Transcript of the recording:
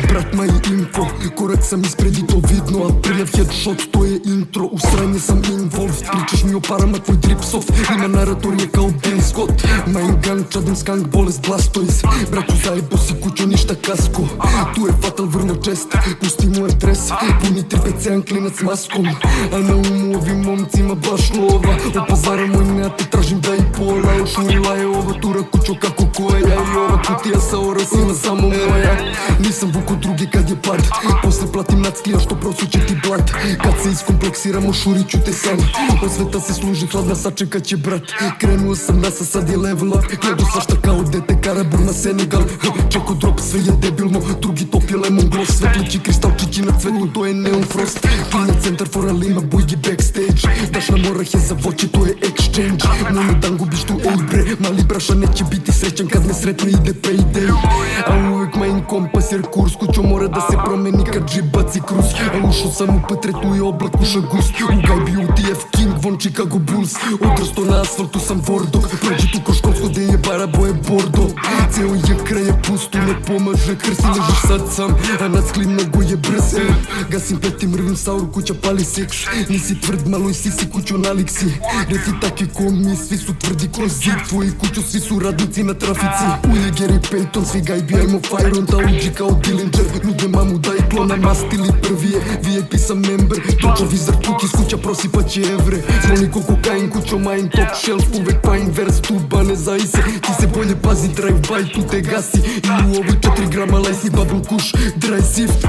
Брат, май инфо, корак съм изпреди то видно. Прилев хедшот, то е интро. Усрanje sam involved, pričaš mi o parama, tvoj drip soft. Ima narator je kao Bill Scott. Main gun, čadim skunk, bolest Blastoise. Braću zajebo si kućo, ništa kasko. Tu je fatal vrlo čest, pusti mu adres. Puni 3-5 klinac s maskom. A na umu ovim momcima baš lova. Od pazara moj ne, te tražim da i pola. Ušurila je ova tura kućo kako koja. I ova kutija sa orasima samo moja. Nisam vuko drugi kad je pad. Posle platim nacklija što prosuće ti blat. Kad se iskompleksiramo šurit ću te sam. Od sveta se služi hladna, sačekat će brat. Krenuo sam nasa, sad je level up. Gledo svašta kao dete, Karabur na Senegal. Čeko drop, sve je debilno. Drugi top je lemon gloss. Svetlići kristalčići na cvetu, to je neon frost. Klina centar for a lima, bujgi backstage. Daš na morah je za voće, to je exchange. Mono dan gubiš tu ej bre. Mali braša neće biti srećan kad me sretne, ide payday. A uvek main kompas jer kurs kućo mora da se promeni kad džip baci kruz. A ušao sam u petretu i oblak uša gust. U gajbi UTF King von Chicago Bulls. Odrasto na asfaltu sam Vordog. Prođi tu ko školsko gde je bara boje bordo. Ceo je kraja pustu, ne pomaže krsti, ležiš sad sam. A nad sklim mnogo je brz. Gasim peti, mrvim saur, kuća pali seks. Nisi tvrd, malo i sisi kućo nalik si. Reci taki ko mi, svi su tvrdi ko zid. Tvoji kućo, svi su radnici na trafici. Uje Gary Payton, svi gajbi, ajmo fire on. Ta uđi kao Dillinger, nude mamu daj klona. Mastili prvi je, VIP sam member. Toča vizar tuki, s kuća prosipat će evre. Zvoni ko kokain, kućo main, top shelf. Uvek pain, vers, tuba, ne zajse. Ti se bolje pazi, drive by, tu te gasi. I u ovoj 4 grama lajsi, bubble kush, dry sift.